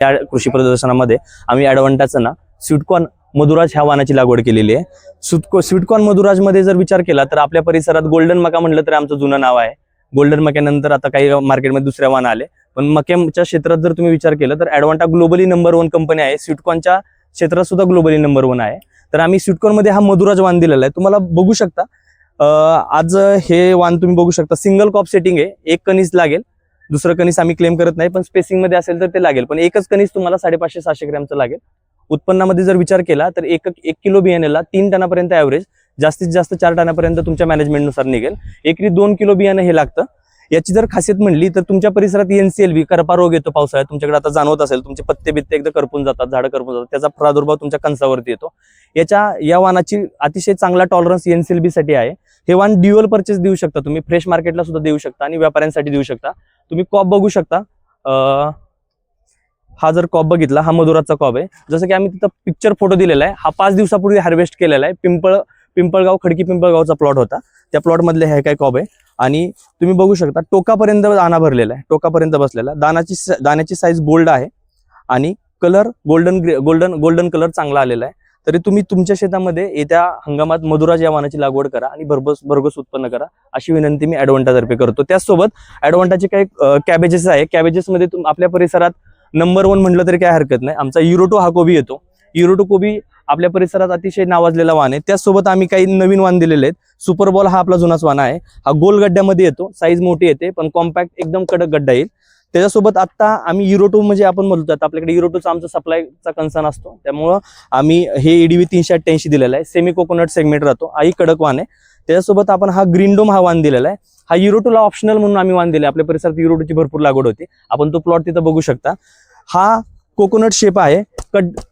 त्या कृषी प्रदर्शनामध्ये आम्ही ॲडव्हान्टाचं ना स्वीटकॉर्न मधुराज ह्या वाहनाची लागवड केलेली आहे. स्वीटकॉर्न मधुराजमध्ये जर विचार केला तर आपल्या परिसरात गोल्डन मका म्हटलं तरी आमचं जुनं नाव आहे. गोल्डन मक्यानंतर आता काही मार्केटमध्ये दुसऱ्या वाहन आले, पण मक्याच्या क्षेत्रात जर तुम्ही विचार केला तर ॲडव्हान्टा ग्लोबली नंबर 1 कंपनी आहे. स्वीटकॉर्नच्या क्षेत्रात सुद्धा ग्लोबली नंबर 1 आहे. तर आम्ही स्वीटकॉर्नमध्ये हा मधुराज वाहन दिलेला आहे. तुम्हाला बघू शकता आज हे वाहन तुम्ही बघू शकता सिंगल कॉप सेटिंग आहे. एक कणीस लागेल, दुसरं कणीस आम्ही क्लेम करत नाही, पण स्पेसिंग मध्ये असेल तर ते लागेल, पण एकच कणीस तुम्हाला 550-600 ग्रॅमचं लागेल. उत्पन्नामध्ये जर विचार केला तर एक किलो बियाण्याला 3 टनापर्यंत ॲव्हरेज, जास्तीत जास्त 4 टनापर्यंत तुमच्या मॅनेजमेंटनुसार निघेल. एकरी 2 किलो बियाणं हे लागतं. याची जर खासियत म्हणली तर तुमच्या परिसरात NCLV करपा रोग येतो पावसाळ्यात, तुमच्याकडे आता जाणवत असेल, तुमचे पत्ते बित्ते एकदा करपून जातात, झाडं करपून जातात, त्याचा प्रादुर्भाव तुमच्या कणसावरती येतो. या वाहनाची अतिशय चांगला टॉलरन्स NCLV साठी आहे. हे वाहन ड्युअल परचेस देऊ शकता तुम्ही, फ्रेश मार्केटला सुद्धा देऊ शकता आणि व्यापाऱ्यांसाठी देऊ शकता. तुम्ही कॉप बघू शकता. हा जर कॉप बघितला, हा मधुराजचा कॉप आहे. जसं की आम्ही तिथं पिक्चर फोटो दिलेला आहे. हा 5 दिवसापूर्वी हार्वेस्ट केलेला आहे. पिंपळगाव खडकी पिंपळगावचा प्लॉट होता. त्या प्लॉट मधले हे काय कॉप आहे. आणि तुम्ही बघू शकता टोकापर्यंत दाना भरलेला आहे, टोकापर्यंत बसलेला. दाण्याची साईज बोल्ड आहे आणि कलर गोल्डन कलर चांगला आलेला आहे. तरी तुम्ही तुमच्या शेतामध्ये येत्या हंगामात मधुराज या वाहनाची लागवड करा आणि भरघोस उत्पन्न करा, अशी विनंती मी ॲडव्हान्टातर्फे करतो. त्याचसोबत ॲडव्हान्टाचे काही कॅबेजेस आहे. कॅबेजेसमध्ये आपल्या परिसरात नंबर 1 म्हटलं तरी काय हरकत नाही, आमचा युरोटो हा कोबी येतो. युरोटो कोबी आपल्या परिसरात अतिशय नावाजलेला वाहन आहे. त्याचसोबत आम्ही काही नवीन वाहन दिलेले आहेत. सुपरबॉल हा आपला जुनाच वाहन आहे. हा गोल गड्ड्यामध्ये येतो, साईज मोठी येते, पण कॉम्पॅक्ट एकदम कडक गड्डा येईल. त्याच्यासोबत आता आम्ही युरोटो म्हणजे आपण म्हणतो आपल्याकडे युरोटोचा आमचा सप्लायचा कन्सर्न असतो, त्यामुळं आम्ही हे EDV 388 दिलेला आहे. सेमी कोकोनट सेगमेंट राहतो, हाही कडक वाहन आहे. त्याच्यासोबत आपण हा ग्रीनडोम हा वाहन दिलेला आहे. हा युरोटोला ऑप्शनल म्हणून आम्ही वाहन दिले. आपल्या परिसरात युरोटोची भरपूर लागवड होती. आपण तो प्लॉट तिथं बघू शकता. हा कोकोनट शेप आहे,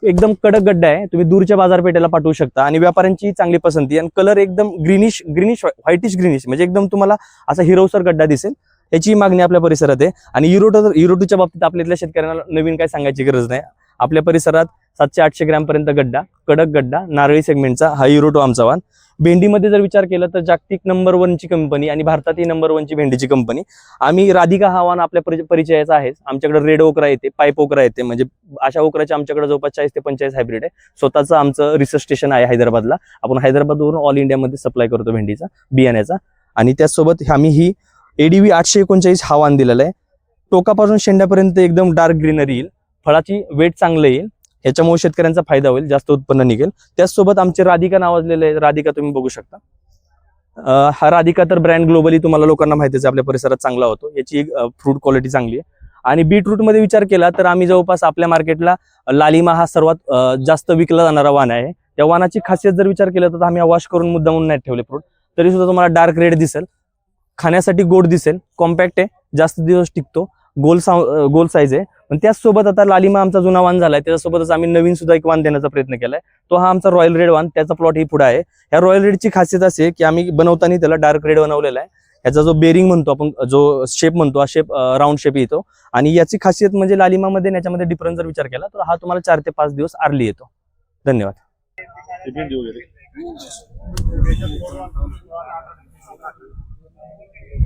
एकदम कडक गड्डा आहे. तुम्ही दूरच्या बाजारपेठेला पाठवू शकता आणि व्यापाऱ्यांची चांगली पसंती. आणि कलर एकदम ग्रीनिश व्हाईटिश ग्रीनिश, म्हणजे एकदम तुम्हाला असा हिरवसर गड्डा दिसेल. याची मागणी आपल्या परिसरात आहे. आणि युरोटोच्या बाबतीत आपल्या इथल्या शेतकऱ्यांना नवीन काय सांगायची गरज नाही. आपल्या परिसरात 700-800 ग्रॅम पर्यंत गड्डा, कडक गड्डा, नारळी सेगमेंटचा हा युरोटो आमचा वाहन. भेंडीमध्ये जर विचार केला तर जागतिक नंबर 1 ची कंपनी आणि भारतातही नंबर 1 ची भेंडीची कंपनी. आम्ही राधिका हा वाहन आपल्या परिचयाचा आहे. आमच्याकडे रेड ओकरा येते, पाईप ओकरा येते, म्हणजे अशा ओकराचे आमच्याकडे जवळपास 40 ते 45 हायब्रिड आहे. स्वतःचं आमचं रिसर्च स्टेशन आहे हैदराबादला. आपण हैदराबादवरून ऑल इंडियामध्ये सप्लाय करतो भेंडीचा बियाण्याचा. आणि त्याचसोबत आम्ही ही ADV 839 हा वाहन दिलेला आहे. टोकापासून शेंड्यापर्यंत एकदम डार्क ग्रीनरी येईल, फळाची वेट चांगलं येईल. याच्यामुळे शेतकऱ्यांचा फायदा होईल, जास्त उत्पन्न निघेल. त्याचसोबत आमचे राधिका नावाजलेले आहे. राधिका तुम्ही बघू शकता. हा राधिका तर ब्रँड ग्लोबली तुम्हाला लोकांना माहितीच आहे, आपल्या परिसरात चांगला होतो. याची फ्रूट क्वालिटी चांगली आहे. आणि बीटरूट मध्ये विचार केला तर आम्ही जवळपास आपल्या मार्केटला लालिमा हा सर्वात जास्त विकला जाणारा वाहन आहे. त्या वाहनाची खासियत जर विचार केला तर आम्ही वॉश करून मुद्दामून नाही ठेवले फ्रूट, तरी सुद्धा तुम्हाला डार्क रेड दिसेल, खाण्यासाठी गोड दिसेल, कॉम्पॅक्ट आहे, जास्त दिवस टिकतो, गोल साईज आहे. पण त्याचसोबत आता लालिमा आमचा जुना वाहन झालाय, त्याच्यासोबतच आम्ही नवीन सुद्धा एक वाहन देण्याचा प्रयत्न केलाय. तो हा आमचा रॉयल रेड वाहन, त्याचा प्लॉट ही पुढे आहे. ह्या रॉयल रेडची खासियत अशी आहे की आम्ही बनवताना त्याला डार्क रेड बनवलेला आहे. ह्याचा जो बेरिंग म्हणतो आपण, जो शेप म्हणतो, हा शेप राऊंड शेप येतो. आणि याची खासियत म्हणजे लालिमामध्ये याच्यामध्ये डिफरन्स जर विचार केला तर हा तुम्हाला 4 ते 5 दिवस अर्ली येतो. धन्यवाद.